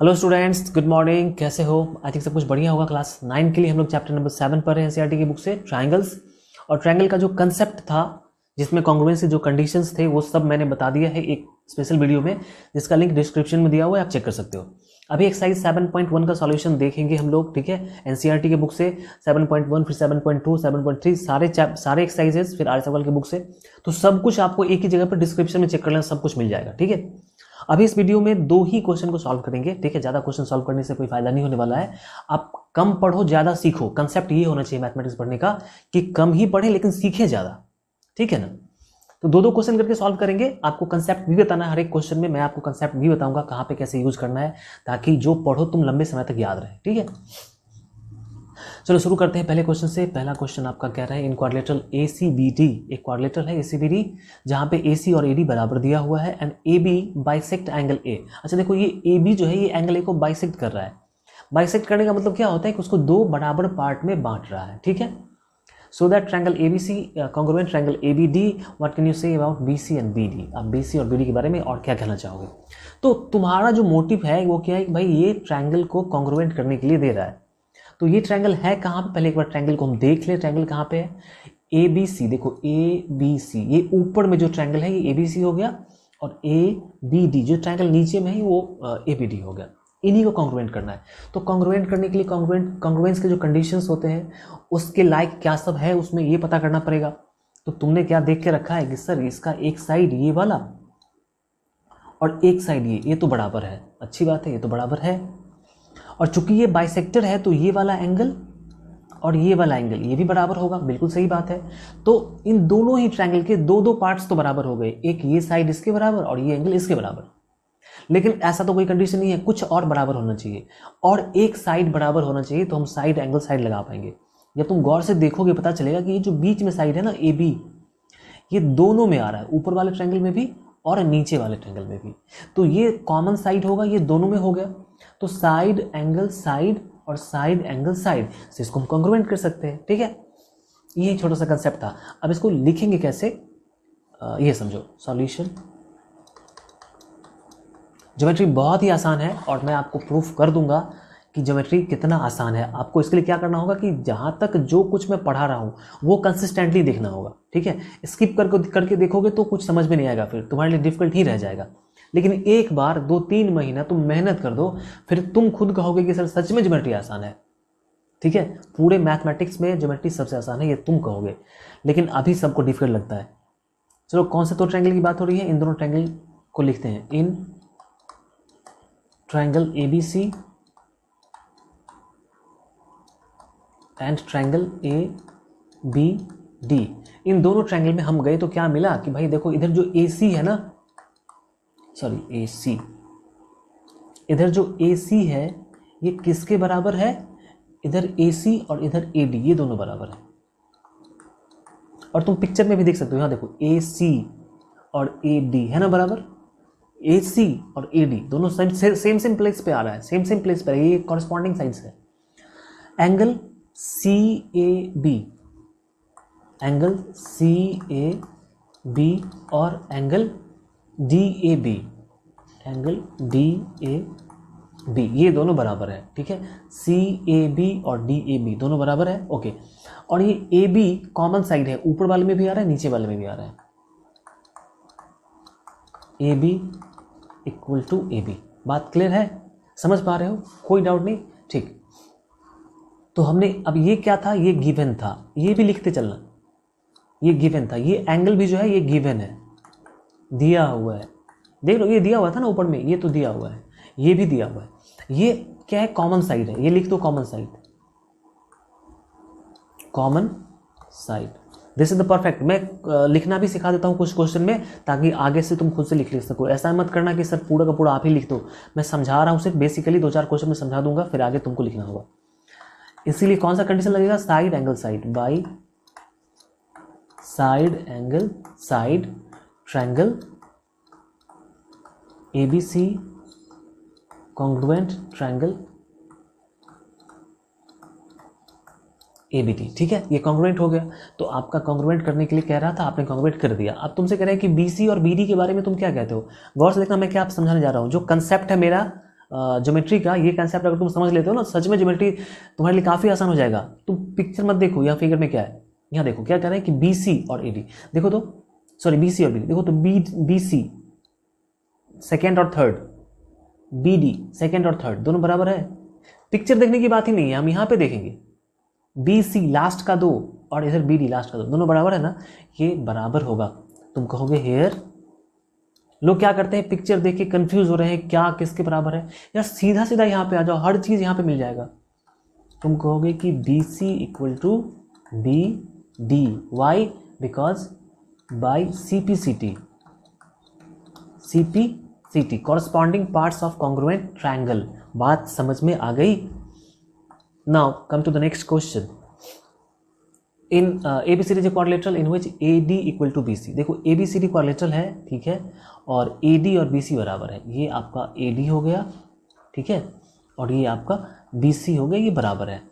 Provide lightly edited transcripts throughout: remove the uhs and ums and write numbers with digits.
Hello students, good morning. कैसे हो? I think सब कुछ बढ़िया होगा। क्लास 9 के लिए हम लोग चैप्टर नंबर 7 पर हैं एनसीईआरटी की बुक से, ट्रायंगल्स। और ट्रायंगल का जो कंसेप्ट था, जिसमें कॉन्ग्रुएंस के जो कंडीशंस थे, वो सब मैंने बता दिया है एक स्पेशल वीडियो में, जिसका लिंक डिस्क्रिप्शन में दिया हुआ है, आप चेक कर सकते हो। अभी एक्सरसाइज 7.1 का सॉल्यूशन देखेंगे हम लोग, ठीक है, एनसीईआरटी के बुक से। 7.1, फिर 7.2, 7.3, सारे एक्सरसाइजेस, फिर आर्य सवाल की बुक से। तो सब कुछ आपको एक ही जगह पर डिस्क्रिप्शन में चेक कर लेना, सब कुछ मिल जाएगा, ठीक है। अभी इस वीडियो में 2 ही क्वेश्चन को सॉल्व करेंगे, ठीक है। ज़्यादा क्वेश्चन सॉल्व करने से कोई फायदा नहीं होने वाला है। आप कम पढ़ो, ज़्यादा सीखो। कंसेप्ट ये होना चाहिए मैथमेटिक्स पढ़ने का कि कम ही पढ़े लेकिन सीखे ज़्यादा, ठीक है ना। तो 2-2 क्वेश्चन करके सॉल्व करेंगे। आपको कंसेप्ट भी बताना है हर एक क्वेश्चन में। मैं आपको कंसेप्ट भी बताऊंगा कहाँ पे कैसे यूज करना है, ताकि जो पढ़ो तुम लंबे समय तक याद रहे, ठीक है। चलो शुरू करते हैं पहले क्वेश्चन से। पहला क्वेश्चन आपका कह रहा है, इन क्वाड्रिलेटरल ACBD, एक क्वाड्रिलेटरल है ACBD, जहां पे AC और AD बराबर दिया हुआ है, and AB bisect angle A। अच्छा देखो, ये AB जो है ये एंगल A को बाइसेक्ट कर रहा है। बाइसेक्ट करने का मतलब क्या होता है कि उसको 2 बराबर पार्ट में बांट रहा है, ठीक है। So that triangle ABC congruent triangle ABD, what can you say about BC and BD। आप BC और BD के बारे में और क्या कहना चाहोगे? तो तुम्हारा जो मोटिव है वो क्या है कि भाई ये ट्रायंगल को कॉन्ग्रुएंट करने के लिए दे रहा है। तो ये ट्रायंगल है कहाँ पे? पहले एक बार ट्रायंगल को हम देख ले। ट्रायंगल कहाँ पे है? ABC। देखो ABC, ये ऊपर में जो ट्रायंगल है ये ABC हो गया, और ABD जो ट्रायंगल नीचे में है वो ABD हो गया। इन्हीं को कॉन्ग्रुएंट करना है। तो कॉन्ग्रुएंट करने के लिए कॉन्ग्रुएंस के जो कंडीशंस होते हैं उसके लायक क्या सब है उसमें ये पता करना पड़ेगा। तो तुमने क्या देख के रखा है कि सर इसका एक साइड ये वाला और एक साइड ये तो बराबर है। अच्छी बात है, ये तो बराबर है। और चूंकि ये बाइसेक्टर है तो ये वाला एंगल और ये वाला एंगल ये भी बराबर होगा। बिल्कुल सही बात है। तो इन दोनों ही ट्रायंगल के 2-2 पार्ट्स तो बराबर हो गए, एक ये साइड इसके बराबर और ये एंगल इसके बराबर। लेकिन ऐसा तो कोई कंडीशन नहीं है, कुछ और बराबर होना चाहिए, और एक साइड बराबर होना चाहिए, तो हम साइड एंगल साइड लगा पाएंगे। जब तुम गौर से देखोगे पता चलेगा कि ये जो बीच में साइड है ना AB, ये दोनों में आ रहा है, ऊपर वाले ट्रायंगल में भी और नीचे वाले ट्रायंगल में भी। तो ये कॉमन साइड होगा, ये दोनों में हो गया। तो साइड एंगल साइड और साइड एंगल साइड से इसको हम कॉन्ग्रुएंट कर सकते हैं, ठीक है। ये छोटा सा कंसेप्ट था। अब इसको लिखेंगे कैसे, ये समझो। सॉल्यूशन, ज्योमेट्री बहुत ही आसान है और मैं आपको प्रूफ कर दूंगा कि ज्योमेट्री कितना आसान है। आपको इसके लिए क्या करना होगा कि जहां तक जो कुछ मैं पढ़ा रहा हूं वो कंसिस्टेंटली देखना होगा, ठीक है। स्किप करके देखोगे तो कुछ समझ में नहीं आएगा, फिर तुम्हारे लिए डिफिकल्ट ही रह जाएगा। लेकिन एक बार 2-3 महीना तुम मेहनत कर दो, फिर तुम खुद कहोगे कि सर सच में ज्योमेट्री आसान है, ठीक है। पूरे मैथमेटिक्स में ज्योमेट्री सबसे आसान है, ये तुम कहोगे। लेकिन अभी सबको डिफिकल्ट लगता है। चलो, कौन से 2 ट्रायंगल की बात हो रही है? इन दोनों ट्रायंगल को लिखते हैं। In triangle ABC and triangle ABD, इन दोनों ट्रायंगल में हम गए तो क्या मिला कि भाई देखो, इधर जो AC है ना, सॉरी AC, इधर जो AC है ये किसके बराबर है? इधर AC और इधर AD, ये दोनों बराबर है। और तुम पिक्चर में भी देख सकते हो, यहाँ देखो AC और AD है ना बराबर। AC और AD दोनों सेम प्लेस पे आ रहा है, सेम प्लेस पर है, ये कॉरस्पॉन्डिंग साइड्स है। एंगल CAB, एंगल CAB और एंगल DAB, एंगल DAB, ये दोनों बराबर है, ठीक है। CAB और DAB दोनों बराबर है, ओके। और ये AB कॉमन साइड है, ऊपर वाले में भी आ रहा है, नीचे वाले में भी आ रहा है। AB equal to AB। बात क्लियर है? समझ पा रहे हो? कोई डाउट नहीं? ठीक। तो हमने अब ये क्या था, ये गिवन था, ये भी लिखते चलना। ये गिवन था, ये एंगल भी जो है ये गिवन है, दिया हुआ है। देख लो, ये दिया हुआ था ना ऊपर में, ये तो दिया हुआ है, ये भी दिया हुआ है। ये क्या है? कॉमन साइड है, ये लिख दो common side, common side. This is the perfect. मैं लिखना भी सिखा देता हूँ कुछ क्वेश्चन में, ताकि आगे से तुम खुद से लिख सको। ऐसा मत करना कि सर पूरा का पूरा आप ही लिख दो। मैं समझा रहा हूँ सिर्फ बेसिकली 2-4 क्वेश्चन में समझा दूंगा, फिर आगे तुमको लिखना होगा। इसीलिए कौन सा कंडीशन लगेगा? Side angle side by side angle side triangle ABC congruent triangle ABD, ठीक है। ये कॉन्ग्रुएंट हो गया। तो आपका कॉन्ग्रुएंट करने के लिए कह रहा था, आपने कॉन्ग्रुएंट कर दिया। अब तुमसे कह रहे हैं कि BC और BD के बारे में तुम क्या कहते हो? गौर से देखना, मैं क्या आप समझाने जा रहा हूँ। जो कंसेप्ट है मेरा ज्योमेट्री का ये कंसेप्ट अगर तुम समझ लेते हो ना, सच में ज्योमेट्री तुम्हारे लिए काफ़ी आसान हो जाएगा। तुम पिक्चर मत देखो, यहाँ फिगर में क्या है, यहाँ देखो क्या कह रहे हैं कि बी सी और ए डी, देखो तो सॉरी बी सी और बी डी, देखो तो बी सी सेकेंड और थर्ड, बी डी सेकेंड और थर्ड दोनों बराबर है। पिक्चर देखने की बात ही नहीं है, हम यहाँ पे देखेंगे बी सी लास्ट का 2 और इधर बी डी लास्ट का 2, दोनों बराबर है ना, ये बराबर होगा। तुम कहोगे हेयर, लोग क्या करते हैं पिक्चर देख के कंफ्यूज हो रहे हैं क्या किसके बराबर है, यार सीधा सीधा यहाँ पे आ जाओ, हर चीज यहाँ पे मिल जाएगा। तुम कहोगे कि B C equal to B D, why, because by C P C T, CPCT corresponding parts of congruent triangle। बात समझ में आ गई? Now come to the next question। In ABCD is a quadrilateral in which AD equal to BC। देखो ABCD quadrilateral है, ठीक है, और AD और BC बराबर है। ये आपका AD हो गया, ठीक है, और ये आपका BC हो गया, ये बराबर है।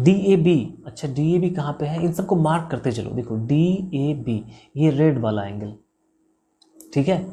DAB, अच्छा DAB कहाँ पे है, इन सबको मार्क करते चलो। देखो DAB ये रेड वाला एंगल, ठीक है,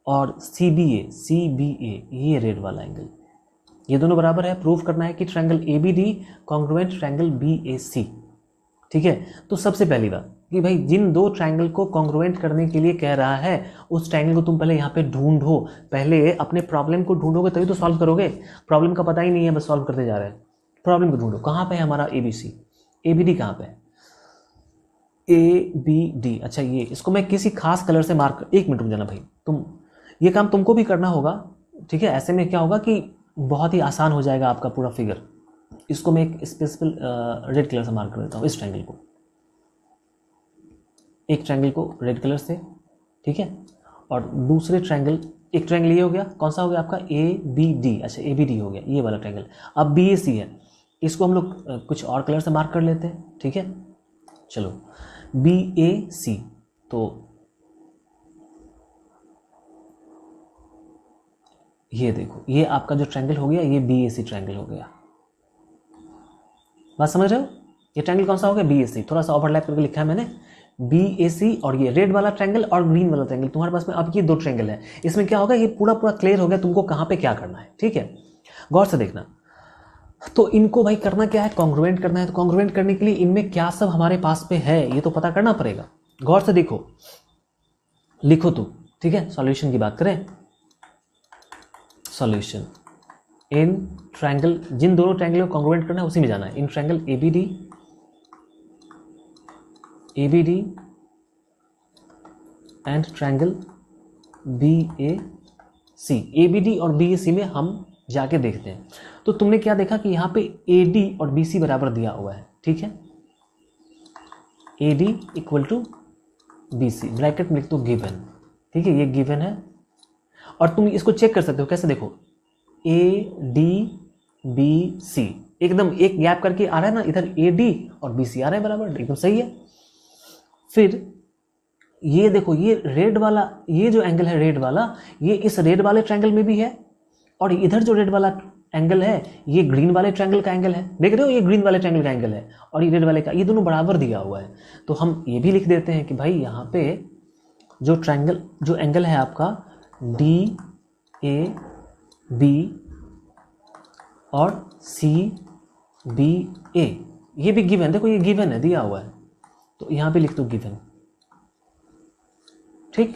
और CBA ये रेड वाला एंगल, ये दोनों बराबर है। प्रूफ करना है कि triangle ABD congruent triangle BAC, ठीक है। तो सबसे पहली बात कि भाई जिन दो ट्रायंगल को कॉन्ग्रुएंट करने के लिए कह रहा है, उस ट्रायंगल को तुम पहले यहाँ पे ढूंढो, पहले अपने प्रॉब्लम को ढूंढोगे तभी तो सॉल्व करोगे। प्रॉब्लम का पता ही नहीं है, बस सॉल्व करते जा रहे हैं। प्रॉब्लम को ढूंढो, कहाँ पे है हमारा ABC, ABD कहाँ पे है, ABD, अच्छा ये इसको मैं किसी खास कलर से मार्क, एक मिनट रुक जाना भाई, तुम ये काम तुमको भी करना होगा, ठीक है। ऐसे में क्या होगा कि बहुत ही आसान हो जाएगा आपका पूरा फिगर। इसको मैं एक स्पेसिफिक रेड कलर से मार्क कर देता हूँ, इस ट्रायंगल को, एक ट्रायंगल को रेड कलर से, ठीक है, और दूसरे ट्रायंगल, एक ट्रायंगल ये हो गया, कौन सा हो गया आपका ABD, अच्छा ABD हो गया ये वाला ट्रायंगल। अब BAC है, इसको हम लोग कुछ और कलर से मार्क कर लेते हैं, ठीक है। चलो BAC, तो ये देखो ये आपका जो ट्रायंगल हो गया, ये BAC ट्रायंगल हो गया। बात समझ रहे हो? ये ट्रायंगल कौन सा हो गया, BAC, थोड़ा सा ओवरलैप करके लिखा है मैंने, BAC, और ये रेड वाला ट्रायंगल और ग्रीन वाला ट्रायंगल तुम्हारे पास में। अब ये दो ट्रायंगल है, इसमें क्या होगा, ये पूरा पूरा क्लियर हो गया तुमको कहाँ पे क्या करना है, ठीक है। गौर से देखना, तो इनको भाई करना क्या है, कॉन्ग्रुएंट करना है। तो कॉन्ग्रुएंट करने के लिए इनमें क्या सब हमारे पास में है ये तो पता करना पड़ेगा। गौर से देखो, लिखो तुम, ठीक है। सॉल्यूशन की बात करें, सॉल्यूशन इन ट्रायंगल, जिन दोनों ट्रायंगल को कॉन्ग्रुएंट करना है उसी में जाना है। In triangle ABD and triangle BAC, ABD और BAC में हम जाके देखते हैं। तो तुमने क्या देखा कि यहाँ पे AD और BC बराबर दिया हुआ है, ठीक है। AD equal to BC, bracket में लिख दो गिवन, ठीक है, ये गिवन है। और तुम इसको चेक कर सकते हो, कैसे देखो, ADBC एकदम एक गैप करके आ रहा है ना, इधर AD और BC आ रहे हैं बराबर, एकदम सही है। फिर ये देखो, ये रेड वाला, ये जो एंगल है रेड वाला, ये इस रेड वाले ट्रायंगल में भी है, और इधर जो रेड वाला एंगल है ये ग्रीन वाले ट्रायंगल का एंगल है। देख रहे हो, ये ग्रीन वाले ट्रायंगल का एंगल है और ये रेड वाले का, ये दोनों बराबर दिया हुआ है। तो हम ये भी लिख देते हैं कि भाई यहाँ पे जो ट्रायंगल, जो एंगल है आपका DAB और CBA, ये भी गिवन, देखो ये गिवन है, दिया हुआ है, तो यहाँ पे लिख दो गिवन, ठीक।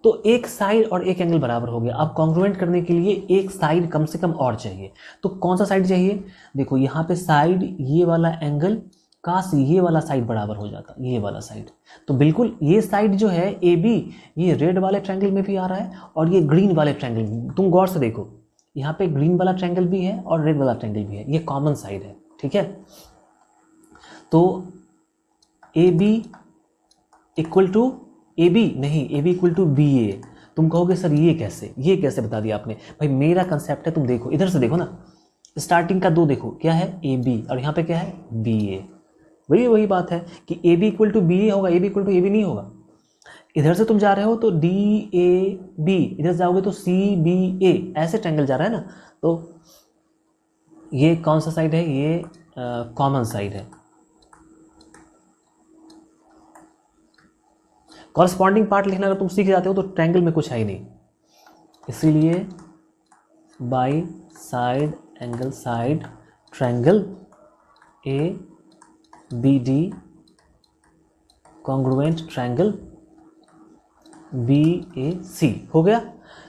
तो एक साइड और एक एंगल बराबर हो गया। अब कॉन्ग्रुएंट करने के लिए एक साइड कम से कम और चाहिए, तो कौन सा साइड चाहिए, देखो यहाँ पे साइड, ये वाला एंगल काश ये वाला साइड बराबर हो जाता, ये वाला साइड, तो बिल्कुल ये साइड जो है AB, ये रेड वाले ट्रायंगल में भी आ रहा है और ये ग्रीन वाले ट्रायंगल, तुम गौर से देखो यहाँ पे ग्रीन वाला ट्रायंगल भी है और रेड वाला ट्रायंगल भी है, ये कॉमन साइड है, ठीक है। तो AB इक्वल टू AB नहीं, AB इक्वल टू BA। तुम कहोगे सर ये कैसे बता दिया आपने, भाई मेरा कंसेप्ट है, तुम देखो इधर से देखो ना, स्टार्टिंग का 2 देखो क्या है AB और यहाँ पे क्या है BA, वही बात है कि AB इक्वल टू BA होगा, AB इक्वल टू AB नहीं होगा। इधर से तुम जा रहे हो तो DAB, इधर जाओगे तो CBA, ऐसे ट्रायंगल जा रहा है ना। तो ये कौन सा साइड है, ये कॉमन साइड है। कॉरस्पॉन्डिंग पार्ट लिखना अगर तुम सीख जाते हो तो ट्रायंगल में कुछ है ही नहीं, इसीलिए by side angle side triangle A B D congruent triangle B A C. हो गया।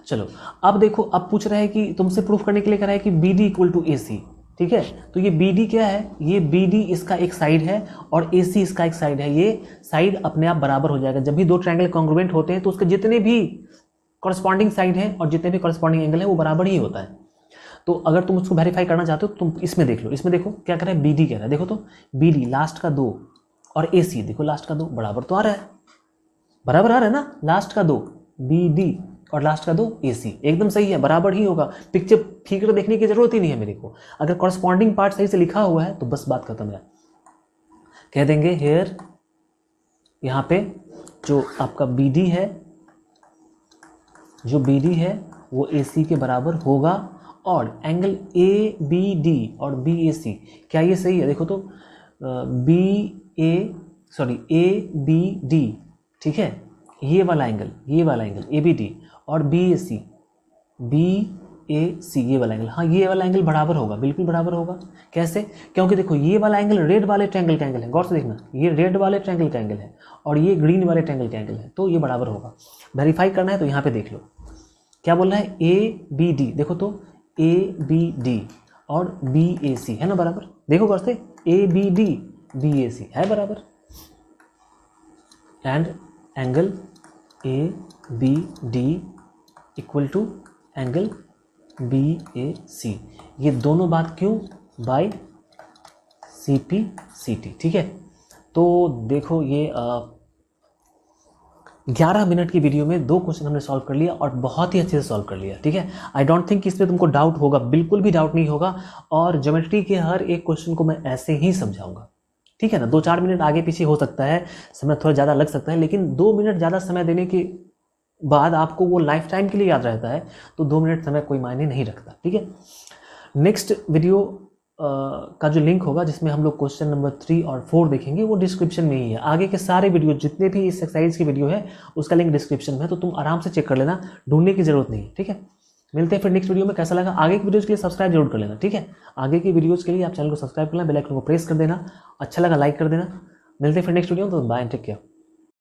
चलो अब देखो, अब पूछ रहा है कि तुमसे प्रूफ करने के लिए कह रहा है कि बी डी इक्वल टू ए सी। ठीक है, तो ये बी डी क्या है, ये बी डी इसका एक साइड है और ए सी इसका एक साइड है। ये साइड अपने आप बराबर हो जाएगा। जब भी दो ट्रायंगल कॉन्ग्रुएंट होते हैं तो उसके जितने भी कॉरस्पॉन्डिंग साइड है और जितने भी कॉरस्पॉन्डिंग एंगल है वो बराबर ही होता है। तो अगर तुम उसको वेरीफाई करना चाहते हो तुम इसमें देख लो। इसमें देखो क्या कर रहा है, बी डी कह रहा है। देखो तो बी डी लास्ट का 2 और ए सी देखो लास्ट का 2 बराबर तो आ रहा है, बराबर आ रहा है ना। लास्ट का 2 बी डी और लास्ट का 2 ए सी एकदम सही है, बराबर ही होगा। पिक्चर फिगर देखने की जरूरत ही नहीं है मेरे को। अगर कॉरस्पॉन्डिंग पार्ट सही से लिखा हुआ है तो बस बात खत्म है। कह देंगे हेयर, यहाँ पे जो आपका बी डी है, जो बी डी है वो ए सी के बराबर होगा और एंगल ए बी डी और बी ए सी, क्या ये सही है? देखो तो ए बी डी, ठीक है, ये वाला एंगल ए बी डी और बी ए सी ये वाला एंगल, हाँ ये वाला एंगल बराबर होगा, बिल्कुल बराबर होगा। कैसे? क्योंकि देखो ये वाला एंगल रेड वाले ट्रायंगल का एंगल है, गौर से देखना, ये रेड वाले ट्रायंगल का एंगल है और ये ग्रीन वाले ट्रायंगल का एंगल है, तो ये बराबर होगा। वेरीफाई करना है तो यहाँ पे देख लो क्या बोल रहा है, ए बी डी, देखो तो ए बी डी और बी ए सी है ना बराबर। देखो गौर से, A B D B A C है बराबर, and angle A B D equal to angle B A C, ये दोनों बात क्यों, by C P C T. ठीक है, तो देखो ये 11 मिनट की वीडियो में 2 क्वेश्चन हमने सॉल्व कर लिया और बहुत ही अच्छे से सॉल्व कर लिया। ठीक है, आई डोंट थिंक इसमें तुमको डाउट होगा, बिल्कुल भी डाउट नहीं होगा। और ज्योमेट्री के हर एक क्वेश्चन को मैं ऐसे ही समझाऊंगा। ठीक है ना, 2-4 मिनट आगे पीछे हो सकता है, समय थोड़ा ज़्यादा लग सकता है, लेकिन 2 मिनट ज़्यादा समय देने के बाद आपको वो लाइफ टाइम के लिए याद रहता है, तो 2 मिनट समय कोई मायने नहीं रखता। ठीक है, नेक्स्ट वीडियो का जो लिंक होगा जिसमें हम लोग क्वेश्चन नंबर 3 और 4 देखेंगे वो डिस्क्रिप्शन में ही है। आगे के सारे वीडियो जितने भी इस एक्सरसाइज की वीडियो है उसका लिंक डिस्क्रिप्शन में है, तो तुम आराम से चेक कर लेना, ढूंढने की जरूरत नहीं है। ठीक है, मिलते हैं फिर नेक्स्ट वीडियो में। कैसा लगा? आगे की वीडियोज़ के लिए सब्सक्राइब जरूर कर लेना। ठीक है, आगे की वीडियोज़ के लिए आप चैनल को सब्सक्राइब कर लेना, बेल आइकन को प्रेस कर देना, अच्छा लगा लाइक कर देना। मिलते हैं फिर नेक्स्ट वीडियो में, तो बाय, टेक केयर।